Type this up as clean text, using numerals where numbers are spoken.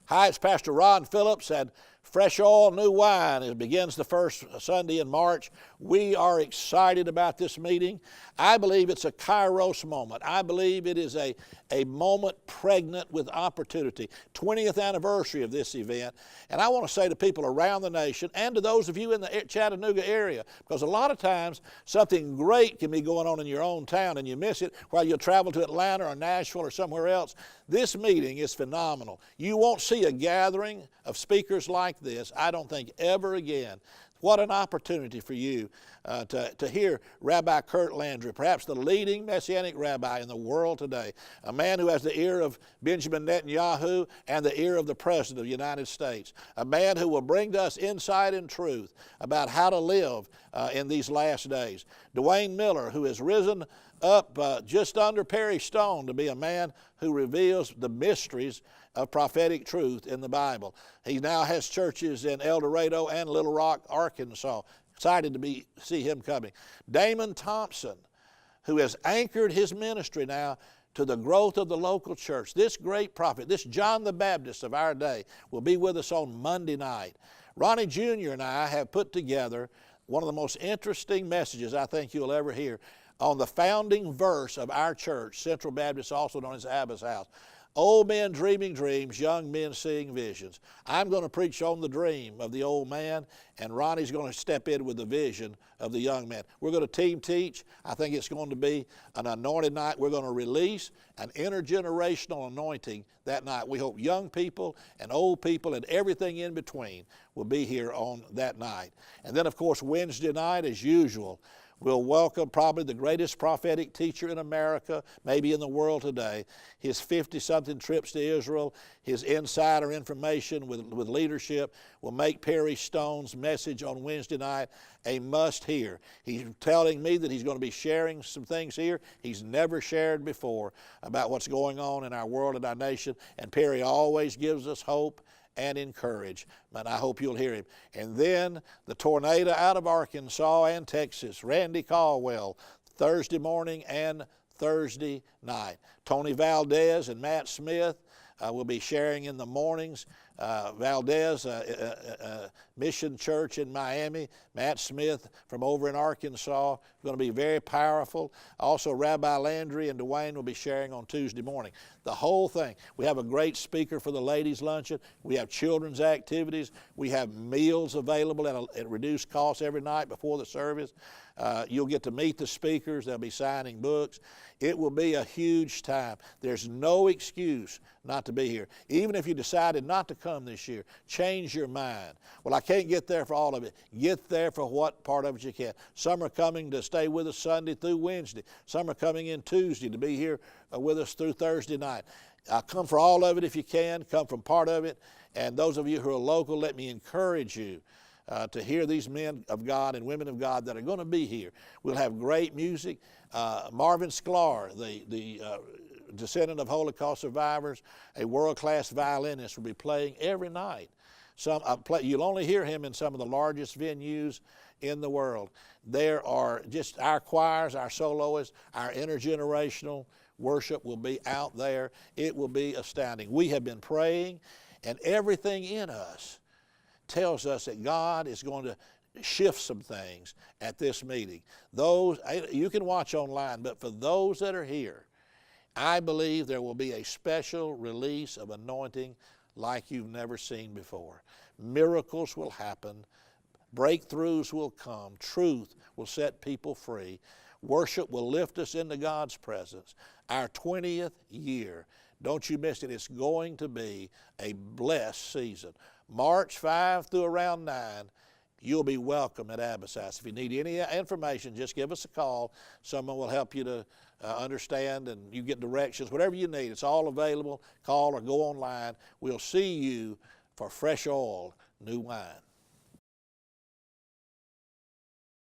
Hi, it's Pastor Ron Phillips at Fresh Oil, New Wine. It begins the first Sunday in March. We are excited about this meeting. I believe it's a Kairos moment. I believe it is a moment pregnant with opportunity. 20th anniversary of this event. And I want to say to people around the nation and to those of you in the Chattanooga area, because a lot of times something great can be going on in your own town and you miss it while you travel to Atlanta or Nashville or somewhere else. This meeting is phenomenal. You won't see a gathering of speakers like this, I don't think, ever again. What an opportunity for you to hear Rabbi Kurt Landry, perhaps the leading Messianic rabbi in the world today, a man who has the ear of Benjamin Netanyahu and the ear of the President of the United States, a man who will bring to us insight and truth about how to live in these last days. Dwayne Miller, who has risen up just under Perry Stone to be a man who reveals the mysteries of prophetic truth in the Bible. He now has churches in El Dorado and Little Rock, Arkansas. Excited to see him coming. Damon Thompson, who has anchored his ministry now to the growth of the local church. This great prophet, this John the Baptist of our day, will be with us on Monday night. Ronnie Jr. and I have put together one of the most interesting messages I think you'll ever hear on the founding verse of our church, Central Baptist, also known as Abba's house. Old men dreaming dreams, young men seeing visions. I'm going to preach on the dream of the old man, and Ronnie's going to step in with the vision of the young man. We're going to team teach. I think it's going to be an anointed night. We're going to release an intergenerational anointing that night. We hope young people and old people and everything in between will be here on that night. And then, of course, Wednesday night, as usual, we'll welcome probably the greatest prophetic teacher in America, maybe in the world today. His 50-something trips to Israel, his insider information with leadership will make Perry Stone's message on Wednesday night a must-hear. He's telling me that he's going to be sharing some things here he's never shared before about what's going on in our world and our nation, and Perry always gives us hope and encourage. And I hope you'll hear him. And then the tornado out of Arkansas and Texas, Randy Caldwell, Thursday morning and Thursday night. Tony Valdez and Matt Smith will be sharing in the mornings. Valdez, Mission Church in Miami. Matt Smith from over in Arkansas, going to be very powerful. Also, Rabbi Landry and Dwayne will be sharing on Tuesday morning. The whole thing. We have a great speaker for the ladies' luncheon. We have children's activities. We have meals available at reduced cost every night before the service. You'll get to meet the speakers. They'll be signing books. It will be a huge time. There's no excuse not to be here. Even if you decided not to come this year, change your mind. Well, I can't get there for all of it. Get there for what part of it you can. Some are coming to stay with us Sunday through Wednesday. Some are coming in Tuesday to be here with us through Thursday night. Come for all of it if you can. Come from part of it. And those of you who are local, let me encourage you to hear these men of God and women of God that are going to be here. We'll have great music. Marvin Sklar, the descendant of Holocaust survivors, a world-class violinist, will be playing every night. You'll only hear him in some of the largest venues in the world. There are just our choirs, our soloists, our intergenerational worship will be out there. It will be astounding. We have been praying, and everything in us tells us that God is going to shift some things at this meeting. Those you can watch online, but for those that are here, I believe there will be a special release of anointing like you've never seen before. Miracles will happen. Breakthroughs will come. Truth will set people free. Worship will lift us into God's presence. Our 20th year. Don't you miss it. It's going to be a blessed season. March 5 through around 9, you'll be welcome at Abba's house. If you need any information, just give us a call. Someone will help you to understand, and you get directions. Whatever you need, it's all available. Call or go online. We'll see you for Fresh Oil, New Wine.